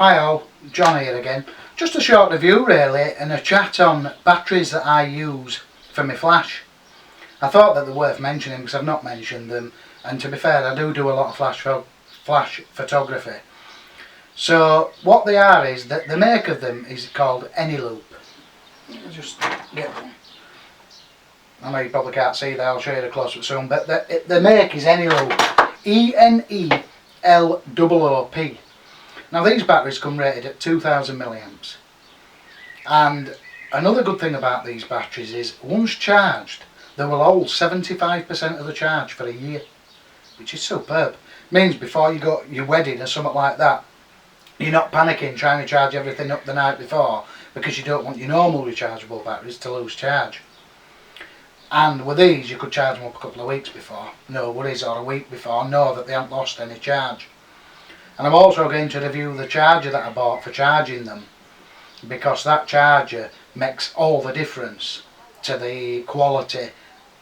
Hi all, John here again. Just a short review really and a chat on batteries that I use for my flash. I thought that they're worth mentioning because I've not mentioned them, and to be fair I do a lot of flash photography. So what they are is that the make of them is called eneloop. I'll just get one. I know you probably can't see that, I'll show you the close-up soon, but the make is eneloop. E-N-E-L-O-O-P. Now these batteries come rated at 2000 milliamps, and another good thing about these batteries is once charged they will hold 75% of the charge for a year, which is superb. Means before you go your wedding or something like that, you're not panicking trying to charge everything up the night before because you don't want your normal rechargeable batteries to lose charge. And with these you could charge them up a couple of weeks before, no worries, or a week before, know that they haven't lost any charge. And I'm also going to review the charger that I bought for charging them, because that charger makes all the difference to the quality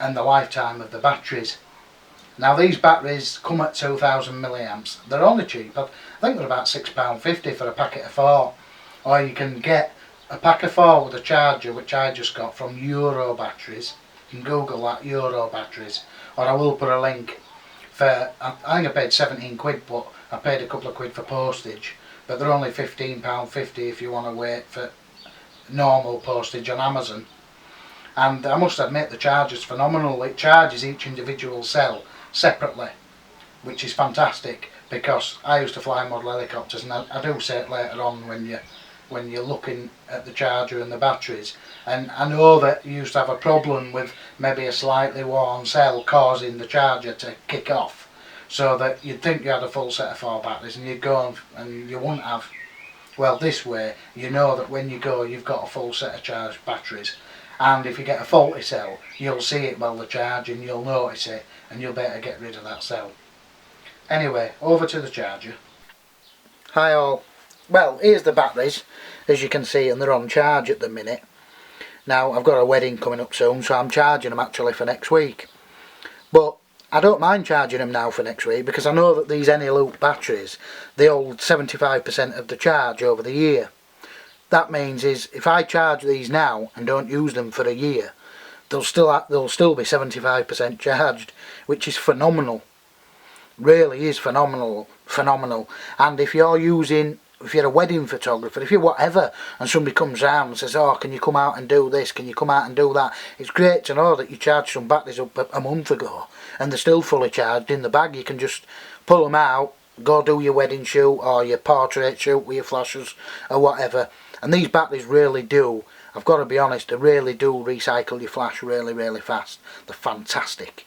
and the lifetime of the batteries. Now these batteries come at 2000 milliamps. They're only cheap. I think they're about £6.50 for a packet of 4. Or you can get a pack of 4 with a charger, which I just got from Euro Batteries. You can Google that, Euro Batteries. Or I will put a link for, I think I paid 17 quid, but I paid a couple of quid for postage. But they're only £15.50 if you want to wait for normal postage on Amazon. And I must admit the charger's phenomenal. It charges each individual cell separately, which is fantastic, because I used to fly model helicopters, and I do say it later on when you're looking at the charger and the batteries, and I know that you used to have a problem with maybe a slightly worn cell causing the charger to kick off, so that you'd think you had a full set of 4 batteries and you'd go and you wouldn't have. Well, this way you know that when you go you've got a full set of charged batteries, and if you get a faulty cell you'll see it while they're charging, you'll notice it, and you'll better get rid of that cell. Anyway, over to the charger. Hi all. Well, here's the batteries, as you can see, and they're on charge at the minute. Now I've got a wedding coming up soon, so I'm charging them actually for next week. But I don't mind charging them now for next week, because I know that these eneloop batteries, they hold 75% of the charge over the year. That means is if I charge these now and don't use them for a year, they'll still be 75% charged, which is phenomenal. Really is phenomenal. And if you're a wedding photographer, if you're whatever, and somebody comes round and says, oh, can you come out and do this, can you come out and do that, it's great to know that you charged some batteries up a month ago and they're still fully charged in the bag. You can just pull them out, go do your wedding shoot or your portrait shoot with your flashes or whatever, and these batteries really do, I've got to be honest, they really do recycle your flash really fast. They're fantastic.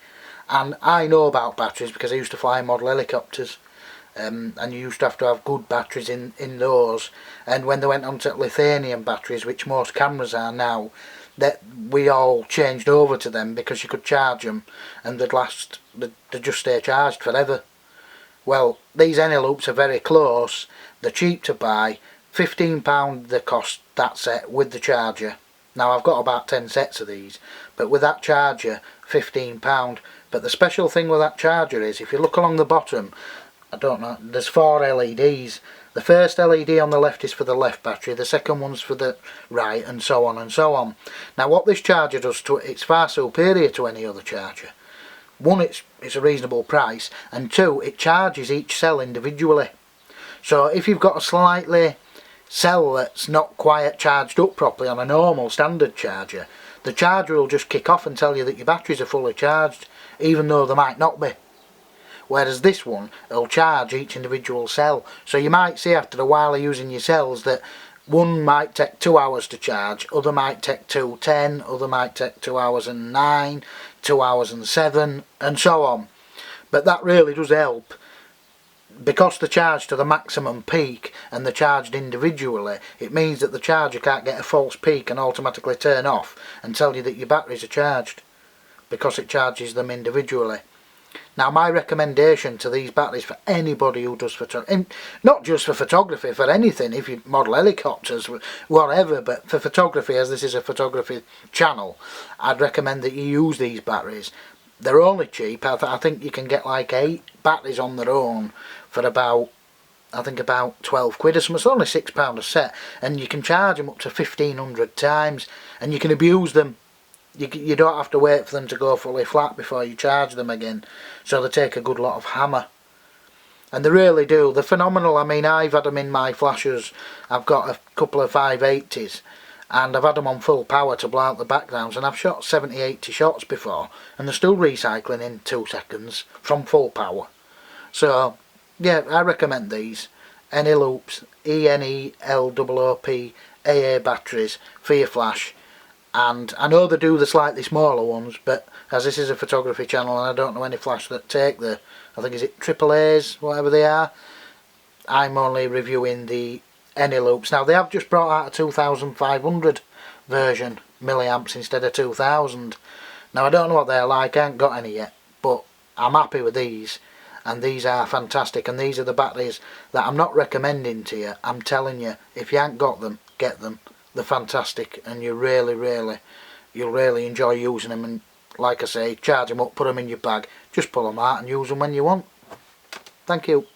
And I know about batteries because I used to fly model helicopters. And you used to have good batteries in those, and when they went on to lithium batteries, which most cameras are now, that we all changed over to them because you could charge them and they'd just stay charged forever. Well, these eneloops are very close, they're cheap to buy, £15 they cost, that set with the charger. Now I've got about 10 sets of these, but with that charger £15. But the special thing with that charger is, if you look along the bottom, I don't know, there's 4 LEDs. The first LED on the left is for the left battery, the second one's for the right, and so on and so on. Now what this charger does to it, it's far superior to any other charger. One, it's a reasonable price, and 2, it charges each cell individually. So if you've got a slightly cell that's not quite charged up properly on a normal standard charger, the charger will just kick off and tell you that your batteries are fully charged, even though they might not be. Whereas this one will charge each individual cell, so you might see after a while of using your cells that one might take 2 hours to charge, other might take 2:10, other might take 2 hours and 9, 2 hours and 7, and so on. But that really does help, because they're charged to the maximum peak and they're charged individually. It means that the charger can't get a false peak and automatically turn off and tell you that your batteries are charged, because it charges them individually. Now my recommendation to these batteries for anybody who does photography, not just for photography, for anything, if you model helicopters, whatever, but for photography, as this is a photography channel, I'd recommend that you use these batteries. They're only cheap. I think you can get like 8 batteries on their own for about I think about 12 quid or something. It's only £6 a set, and you can charge them up to 1,500 times, and you can abuse them. You don't have to wait for them to go fully flat before you charge them again, so they take a good lot of hammer. And they really do, they're phenomenal. I mean, I've had them in my flashers. I've got a couple of 580s, and I've had them on full power to blow out the backgrounds, and I've shot 70-80 shots before, and they're still recycling in 2 seconds from full power. So yeah, I recommend these Eneloops, ENELOOP AA batteries for your flash. And I know they do the slightly smaller ones, but as this is a photography channel and I don't know any flash that take the, I think is it AAAs, whatever they are, I'm only reviewing the Eneloops. Now they have just brought out a 2500 version milliamps instead of 2000. Now I don't know what they're like, I ain't got any yet, but I'm happy with these, and these are fantastic, and these are the batteries that I'm not recommending to you. I'm telling you, if you ain't got them, get them. They're fantastic, and you'll really enjoy using them. And like I say, charge them up, put them in your bag, just pull them out and use them when you want. Thank you.